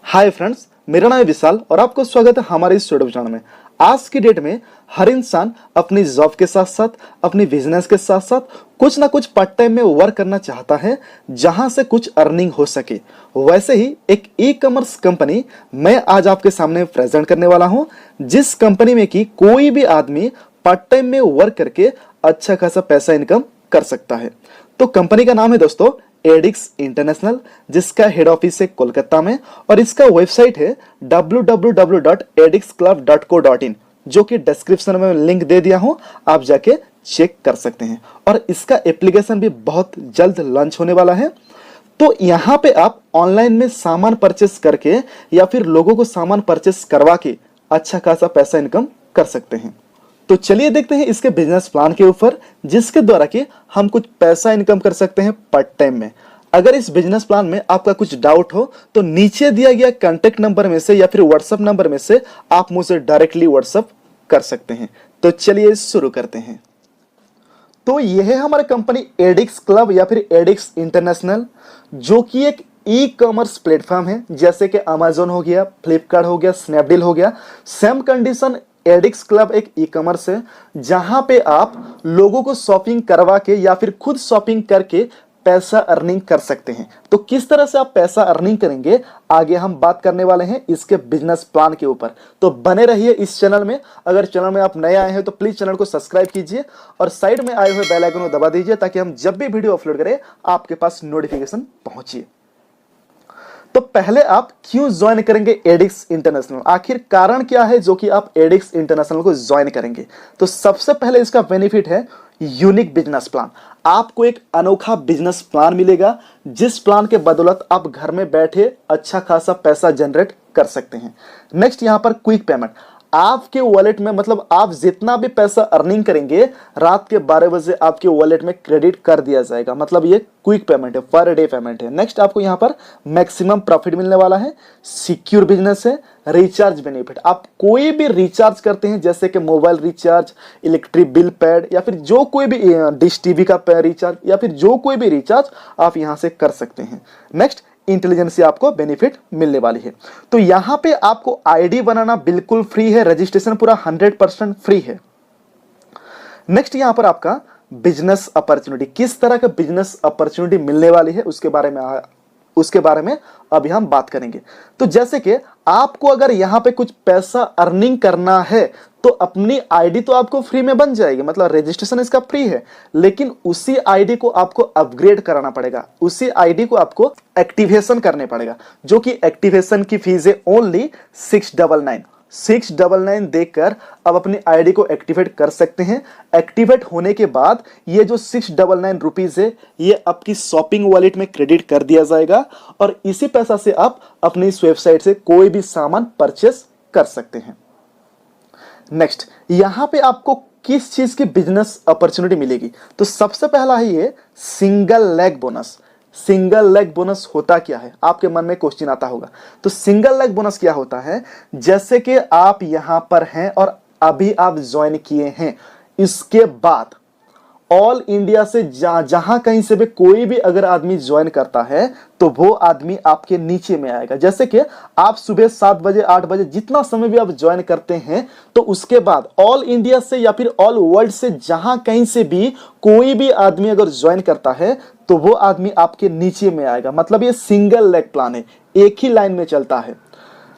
Hi friends, मेरा नाम है विशाल और आपको स्वागत है हमारे इस यूट्यूब चैनल में। आज की डेट में हर इंसान अपनी जॉब के साथ साथ अपनी बिजनेस के साथ साथ कुछ ना कुछ पार्ट टाइम में वर्क करना चाहता है जहां से कुछ अर्निंग हो सके। वैसे ही एक ई कॉमर्स कंपनी मैं आज आपके सामने प्रेजेंट करने वाला हूं, जिस कंपनी में कि कोई भी आदमी पार्ट टाइम में वर्क करके अच्छा खासा पैसा इनकम कर सकता है। तो कंपनी का नाम है दोस्तों एडिक्स इंटरनेशनल, जिसका हेड ऑफिस है कोलकाता में और इसका वेबसाइट है www.edixclub.co.in, जो कि डिस्क्रिप्शन में लिंक दे दिया हूं, आप जाके चेक कर सकते हैं। और इसका एप्लीकेशन भी बहुत जल्द लॉन्च होने वाला है। तो यहाँ पे आप ऑनलाइन में सामान परचेस करके या फिर लोगों को सामान परचेस करवा के अच्छा खासा पैसा इनकम कर सकते हैं। तो चलिए देखते हैं इसके बिजनेस प्लान के ऊपर, जिसके द्वारा कि हम कुछ पैसा इनकम कर सकते हैं पार्ट टाइम में। अगर इस बिजनेस प्लान में आपका कुछ डाउट हो तो नीचे दिया गया कांटेक्ट नंबर में से या फिर व्हाट्सएप नंबर में से आप मुझसे डायरेक्टली व्हाट्सएप कर सकते हैं। तो चलिए शुरू करते हैं। तो यह है हमारी कंपनी एडिक्स क्लब या फिर एडिक्स इंटरनेशनल, जो कि एक ई कॉमर्स प्लेटफॉर्म है। जैसे कि अमेजोन हो गया, फ्लिपकार्ट हो गया, स्नैपडील हो गया, सेम कंडीशन एडिक्स क्लब एक ई कॉमर्स है जहां पे आप लोगों को शॉपिंग करवा के या फिर खुद शॉपिंग करके पैसा अर्निंग कर सकते हैं। तो किस तरह से आप पैसा अर्निंग करेंगे आगे हम बात करने वाले हैं इसके बिजनेस प्लान के ऊपर। तो बने रहिए इस चैनल में। अगर चैनल में आप नए आए हैं तो प्लीज चैनल को सब्सक्राइब कीजिए और साइड में आए हुए बेल आइकन को दबा दीजिए ताकि हम जब भी वीडियो अपलोड करें आपके पास नोटिफिकेशन पहुंचे। तो पहले आप क्यों ज्वाइन करेंगे एडिक्स इंटरनेशनल, आखिर कारण क्या है जो कि आप एडिक्स इंटरनेशनल को ज्वाइन करेंगे। तो सबसे पहले इसका बेनिफिट है यूनिक बिजनेस प्लान। आपको एक अनोखा बिजनेस प्लान मिलेगा जिस प्लान के बदौलत आप घर में बैठे अच्छा खासा पैसा जनरेट कर सकते हैं। नेक्स्ट यहां पर क्विक पेमेंट, आपके वॉलेट में मतलब आप जितना भी पैसा अर्निंग करेंगे रात के 12 बजे आपके वॉलेट में क्रेडिट कर दिया जाएगा। मतलब ये क्विक पेमेंट है, पर डे पेमेंट है। नेक्स्ट आपको यहाँ पर मैक्सिमम प्रॉफिट मिलने वाला है। सिक्योर बिजनेस है। रिचार्ज बेनिफिट, आप कोई भी रिचार्ज करते हैं जैसे कि mobile recharge, electric bill paid या फिर जो कोई भी डिश टीवी का रिचार्ज या फिर जो कोई भी रिचार्ज आप यहां से कर सकते हैं। नेक्स्ट इंटेलिजेंस से आपको बेनिफिट मिलने वाली है। तो यहां पे आपको आईडी बनाना बिल्कुल फ्री है, रजिस्ट्रेशन पूरा 100% फ्री है। नेक्स्ट यहां पर आपका बिजनेस अपॉर्चुनिटी, किस तरह का बिजनेस अपॉर्चुनिटी मिलने वाली है उसके बारे में अभी हम बात करेंगे। तो जैसे कि आपको अगर यहां पे कुछ पैसा अर्निंग करना है तो अपनी आईडी तो आपको फ्री में बन जाएगी, मतलब रजिस्ट्रेशन इसका फ्री है, लेकिन उसी आईडी को आपको अपग्रेड कराना पड़ेगा, उसी आईडी को आपको एक्टिवेशन करने पड़ेगा, जो कि एक्टिवेशन की फीस है ओनली 699 देकर अब अपनी आईडी को एक्टिवेट कर सकते हैं। एक्टिवेट होने के बाद ये जो 699 रुपीज है ये आपकी शॉपिंग वॉलेट में क्रेडिट कर दिया जाएगा और इसी पैसा से आप अपनी इस वेबसाइट से कोई भी सामान परचेस कर सकते हैं। नेक्स्ट यहां पे आपको किस चीज की बिजनेस अपॉर्चुनिटी मिलेगी, तो सबसे पहला है ये single leg bonus. Single leg bonus होता क्या है, आपके मन में क्वेश्चन आता होगा। तो सिंगल लेग बोनस क्या होता है, जैसे कि आप यहां पर हैं और अभी आप ज्वाइन किए हैं, इसके बाद ऑल इंडिया से जहां कहीं से भी कोई भी अगर आदमी ज्वाइन करता है तो वो आदमी आपके नीचे में आएगा। जैसे कि आप सुबह 7 बजे 8 बजे जितना समय भी आप ज्वाइन करते हैं तो उसके बाद ऑल इंडिया से या फिर ऑल वर्ल्ड से जहां कहीं से भी कोई भी आदमी अगर ज्वाइन करता है तो वो आदमी आपके नीचे में आएगा। मतलब ये सिंगल लेग प्लान है, एक ही लाइन में चलता है।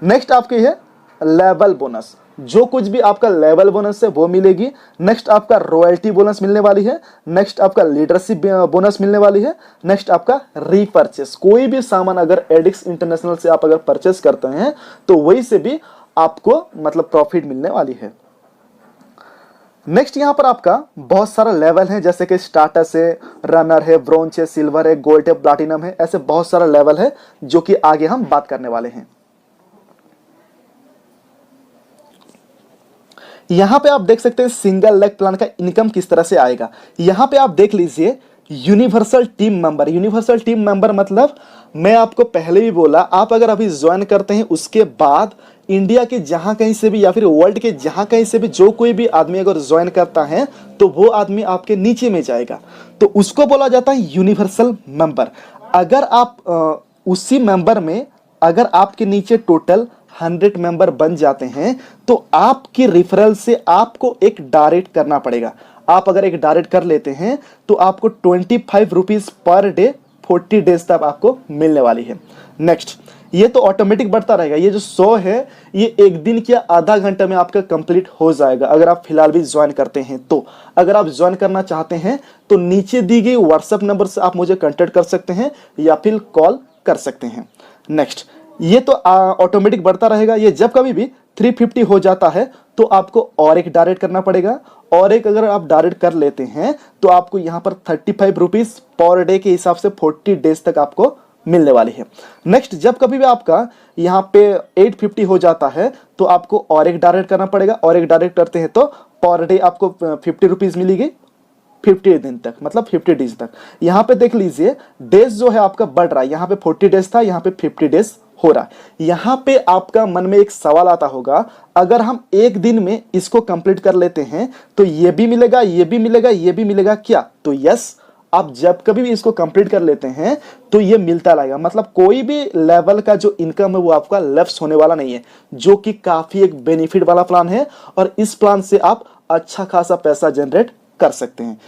नेक्स्ट आपके है लेवल बोनस, जो कुछ भी आपका लेवल बोनस है वो मिलेगी। नेक्स्ट आपका रॉयल्टी बोनस मिलने वाली है। नेक्स्ट आपका लीडरशिप बोनस मिलने वाली है। नेक्स्ट आपका रीपरचेस, कोई भी सामान अगर एडिक्स इंटरनेशनल से आप अगर परचेस करते हैं तो वही से भी आपको मतलब प्रॉफिट मिलने वाली है। नेक्स्ट यहां पर आपका बहुत सारा लेवल है, जैसे कि स्टार्टस है, रनर है, ब्रॉन्ज है, सिल्वर है, गोल्ड है, प्लैटिनम है, ऐसे बहुत सारा लेवल है जो कि आगे हम बात करने वाले हैं। यहां पे आप देख सकते हैं सिंगल लेग प्लान का इनकम किस तरह से आएगा। यहां पे आप देख लीजिए universal team member. Universal team member मतलब मैं आपको पहले भी बोला, आप अगर अभी ज्वाइन करते हैं उसके बाद इंडिया के जहां कहीं से भी या फिर वर्ल्ड के जहां कहीं से भी जो कोई भी आदमी अगर ज्वाइन करता है तो वो आदमी आपके नीचे में जाएगा, तो उसको बोला जाता है यूनिवर्सल मेंबर। अगर आप उसी मेंबर में अगर आपके नीचे टोटल 100 मेंबर बन जाते हैं तो आपकी रिफरल से आपको एक डायरेक्ट करना पड़ेगा। आप अगर एक डायरेक्ट कर लेते हैं तो आपको 25 रुपीज पर डे 40 डेज तक आपको मिलने वाली है। नेक्स्ट, ये तो ऑटोमेटिक बढ़ता रहेगा। ये जो 100 है ये एक दिन या आधा घंटा में आपका कंप्लीट हो जाएगा अगर आप फिलहाल भी ज्वाइन करते हैं तो। अगर आप ज्वाइन करना चाहते हैं तो नीचे दी गई व्हाट्सएप नंबर से आप मुझे कांटेक्ट कर सकते हैं या फिर कॉल कर सकते हैं। नेक्स्ट, ये तो ऑटोमेटिक बढ़ता रहेगा। ये जब कभी भी 350 हो जाता है तो आपको और एक डायरेक्ट करना पड़ेगा, और एक अगर आप डायरेक्ट कर लेते हैं तो आपको यहाँ पर 35 रुपीज पर डे के हिसाब से 40 डेज तक आपको मिलने वाली है। नेक्स्ट, जब कभी भी आपका यहाँ पे 850 हो जाता है तो आपको और एक डायरेक्ट करना पड़ेगा, और एक डायरेक्ट करते हैं तो पर डे आपको 50 रुपीज मिलेगी 50 दिन तक, मतलब 50 डेज तक। यहाँ पे देख लीजिए डेज जो है आपका बढ़ रहा है। यहाँ पे 40 डेज था, यहाँ पे 50 डेज हो रहा है। यहाँ पे आपका मन में एक सवाल आता होगा, अगर हम एक दिन में इसको कंप्लीट कर लेते हैं तो ये भी मिलेगा, ये भी मिलेगा, ये भी मिलेगा क्या? तो यस, आप जब कभी भी इसको कंप्लीट कर लेते हैं तो ये मिलता रहेगा। मतलब कोई भी लेवल का जो इनकम है वो आपका लेफ्ट होने वाला नहीं है, जो कि काफी एक बेनिफिट वाला प्लान है, और इस प्लान से आप अच्छा खासा पैसा जनरेट कर सकते हैं।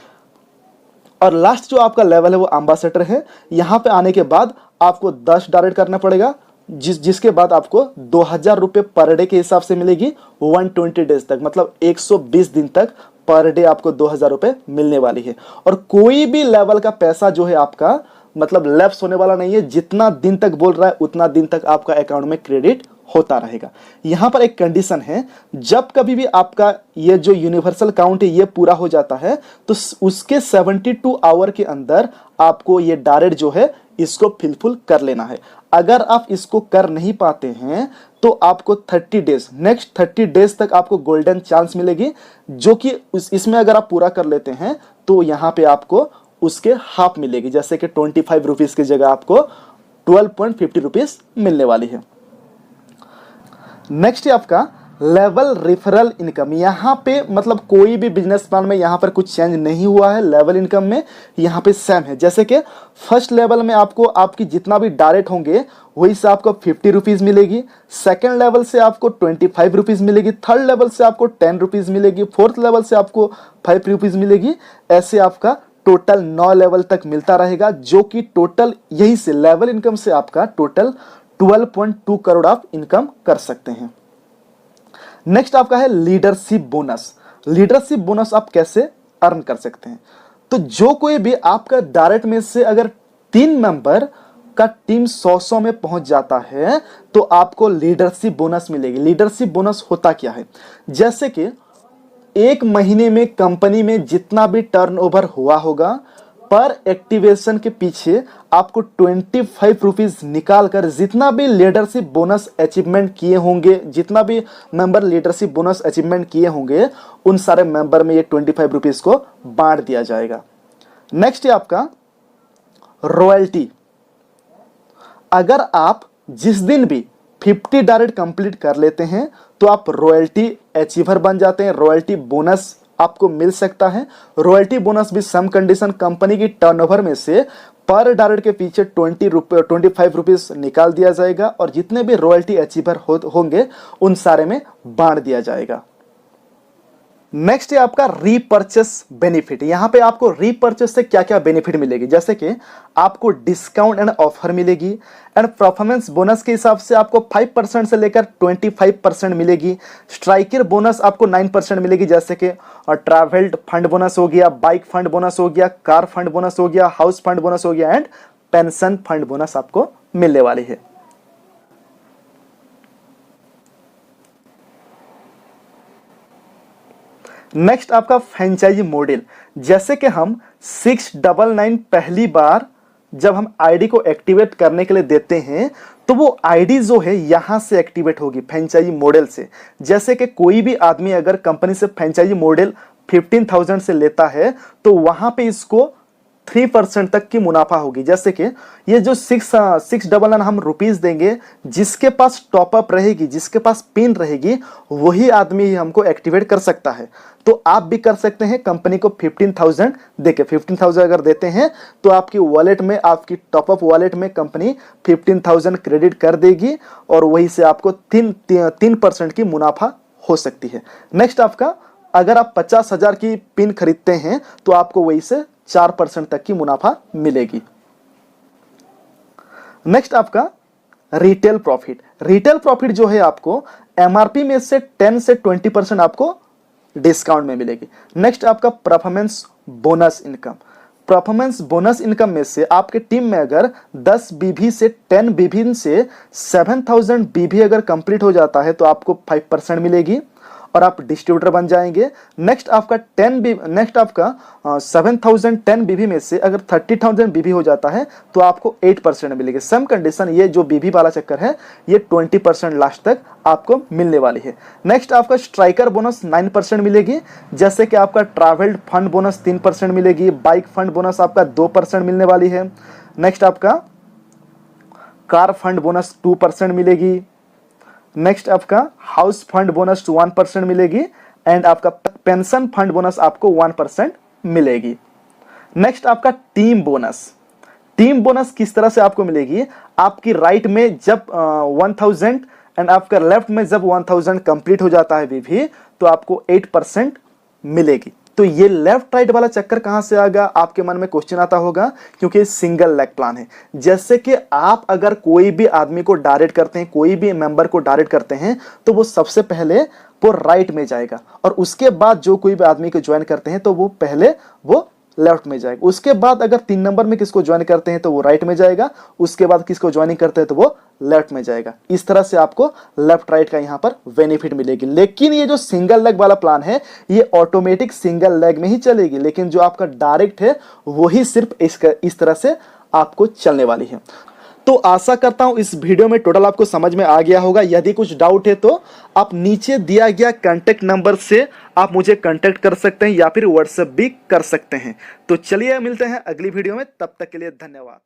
और लास्ट जो आपका लेवल है वो एम्बेसडर है। यहां पे आने के बाद आपको 10 डायरेक्ट करना पड़ेगा, जिसके बाद आपको 2000 रुपए पर डे के हिसाब से मिलेगी 120 डेज तक, मतलब 120 दिन तक पर डे आपको 2000 रुपए मिलने वाली है। और कोई भी लेवल का पैसा जो है आपका मतलब लैप्स होने वाला नहीं है। जितना दिन तक बोल रहा है उतना दिन तक आपका अकाउंट में क्रेडिट होता रहेगा। यहां पर एक कंडीशन है, जब कभी भी आपका ये जो यूनिवर्सल काउंट है ये पूरा हो जाता है तो उसके 72 आवर के अंदर आपको ये डायरेक्ट जो है इसको फिलफुल कर लेना है। अगर आप इसको कर नहीं पाते हैं तो आपको 30 डेज, नेक्स्ट 30 डेज तक आपको गोल्डन चांस मिलेगी, जो कि इसमें अगर आप पूरा कर लेते हैं तो यहां पे आपको उसके हाफ मिलेगी। जैसे कि 25 रुपीज की जगह आपको 12.50 रुपीज मिलने वाली है। नेक्स्ट है आपका लेवल रेफरल इनकम। यहाँ पे मतलब कोई भी बिजनेस प्लान में यहाँ पर कुछ चेंज नहीं हुआ है। लेवल इनकम में यहाँ पे सेम है। जैसे कि फर्स्ट लेवल में आपको आपकी जितना भी डायरेक्ट होंगे वही से आपको 50 रुपीज मिलेगी, सेकंड लेवल से आपको 25 रुपीज मिलेगी, थर्ड लेवल से आपको 10 रुपीज मिलेगी, फोर्थ लेवल से आपको 5 रुपीज मिलेगी। ऐसे आपका टोटल 9 लेवल तक मिलता रहेगा, जो कि टोटल यही से लेवल इनकम से आपका टोटल 12.2 करोड़ आप इनकम कर सकते हैं। नेक्स्ट आपका है लीडरशिप बोनस। लीडरशिप बोनस आप कैसे अर्न कर सकते हैं? तो जो कोई भी आपका डायरेक्ट में से अगर 3 मेंबर का टीम 100 में पहुंच जाता है तो आपको लीडरशिप बोनस मिलेगी। लीडरशिप बोनस होता क्या है? जैसे कि एक महीने में कंपनी में जितना भी टर्नओवर हुआ होगा पर एक्टिवेशन के पीछे आपको 25 रुपीज निकाल कर जितना भी लीडरशिप बोनस अचीवमेंट किए होंगे, जितना भी मेंबर लीडरशिप बोनस अचीवमेंट किए होंगे उन सारे मेंबर में ये 25 रुपीज को बांट दिया जाएगा। नेक्स्ट है आपका रॉयल्टी। अगर आप जिस दिन भी 50 डायरेक्ट कंप्लीट कर लेते हैं तो आप रॉयल्टी अचीवर बन जाते हैं। रॉयल्टी बोनस आपको मिल सकता है। रॉयल्टी बोनस भी सम कंडीशन, कंपनी की टर्नओवर में से पर डायरेक्ट के पीछे 25 रुपीज निकाल दिया जाएगा और जितने भी रॉयल्टी अचीवर होंगे उन सारे में बांट दिया जाएगा। नेक्स्ट है आपका रीपर्चेस बेनिफिट। यहां पे आपको रीपर्चेस से क्या क्या बेनिफिट मिलेगी? जैसे कि आपको डिस्काउंट एंड ऑफर मिलेगी, एंड परफॉर्मेंस बोनस के हिसाब से आपको 5% से लेकर 25% मिलेगी। स्ट्राइकर बोनस आपको 9% मिलेगी, जैसे कि ट्रैवल फंड बोनस हो गया, बाइक फंड बोनस हो गया, कार फंड बोनस हो गया, हाउस फंड बोनस हो गया, एंड पेंशन फंड बोनस आपको मिलने वाली है। नेक्स्ट आपका फ्रेंचाइजी मॉडल। जैसे कि हम 699 पहली बार जब हम आईडी को एक्टिवेट करने के लिए देते हैं तो वो आईडी जो है यहां से एक्टिवेट होगी फ्रेंचाइजी मॉडल से। जैसे कि कोई भी आदमी अगर कंपनी से फ्रेंचाइजी मॉडल 15,000 से लेता है तो वहां पे इसको 3% तक की मुनाफा होगी। जैसे कि ये जो 699 हम रुपीस देंगे, जिसके पास टॉपअप रहेगी, जिसके पास पिन रहेगी, वही आदमी ही हमको एक्टिवेट कर सकता है। तो आप भी कर सकते हैं, कंपनी को 15,000 देके 15,000 अगर देते हैं तो आपकी वॉलेट में, आपकी टॉपअप वॉलेट में कंपनी 15,000 क्रेडिट कर देगी और वही से आपको 3% की मुनाफा हो सकती है। नेक्स्ट आपका, अगर आप 50,000 की पिन खरीदते हैं तो आपको वही से 4% तक की मुनाफा मिलेगी। नेक्स्ट आपका रिटेल प्रॉफिट। रिटेल प्रॉफिट जो है आपको एमआरपी में से 10 से 20% आपको डिस्काउंट में मिलेगी। नेक्स्ट आपका performance bonus income. Performance bonus income में से आपके टीम में अगर 10 बीबी से 10 बीबी से 7,000 बीबी अगर कंप्लीट हो जाता है तो आपको 5% मिलेगी और आप डिस्ट्रीब्यूटर बन जाएंगे। नेक्स्ट आपका 7,010 बीबी में से अगर 30,000 बीबी हो जाता है तो आपको 8% मिलेगी। सम कंडीशन, ये जो बीबी वाला चक्कर है ये 20% लास्ट तक आपको मिलने वाली है। नेक्स्ट आपका स्ट्राइकर बोनस 9% मिलेगी। जैसे कि आपका ट्रैवल फंड बोनस 3% मिलेगी, बाइक फंड बोनस आपका 2% मिलने वाली है। नेक्स्ट आपका कार फंड बोनस 2% मिलेगी। नेक्स्ट आपका हाउस फंड बोनस 1% मिलेगी एंड आपका पेंशन फंड बोनस आपको 1% मिलेगी। नेक्स्ट आपका टीम बोनस। टीम बोनस किस तरह से आपको मिलेगी? आपकी राइट में जब 1000 एंड आपका लेफ्ट में जब 1000 कंप्लीट हो जाता है बीबी तो आपको 8% मिलेगी। तो ये लेफ्ट राइट वाला चक्कर कहां से आएगा? आपके मन में क्वेश्चन आता होगा, क्योंकि सिंगल लेग प्लान है। जैसे कि आप अगर कोई भी आदमी को डायरेक्ट करते हैं, कोई भी मेंबर को डायरेक्ट करते हैं तो वो सबसे पहले वो राइट में जाएगा और उसके बाद जो कोई भी आदमी को ज्वाइन करते हैं तो वो पहले वो लेफ्ट में जाएगा। उसके बाद अगर 3 नंबर में किसको ज्वाइन करते हैं तो वो राइट में जाएगा, उसके बाद किसको ज्वाइनिंग करते हैं तो वो लेफ्ट में जाएगा। इस तरह से आपको लेफ्ट राइट का यहां पर बेनिफिट मिलेगी। लेकिन ये जो सिंगल लेग वाला प्लान है ये ऑटोमेटिक सिंगल लेग में ही चलेगी, लेकिन जो आपका डायरेक्ट है वही सिर्फ इस तरह से आपको चलने वाली है। तो आशा करता हूं इस वीडियो में टोटल आपको समझ में आ गया होगा। यदि कुछ डाउट है तो आप नीचे दिया गया कांटेक्ट नंबर से आप मुझे कांटेक्ट कर सकते हैं या फिर व्हाट्सएप भी कर सकते हैं। तो चलिए मिलते हैं अगली वीडियो में, तब तक के लिए धन्यवाद।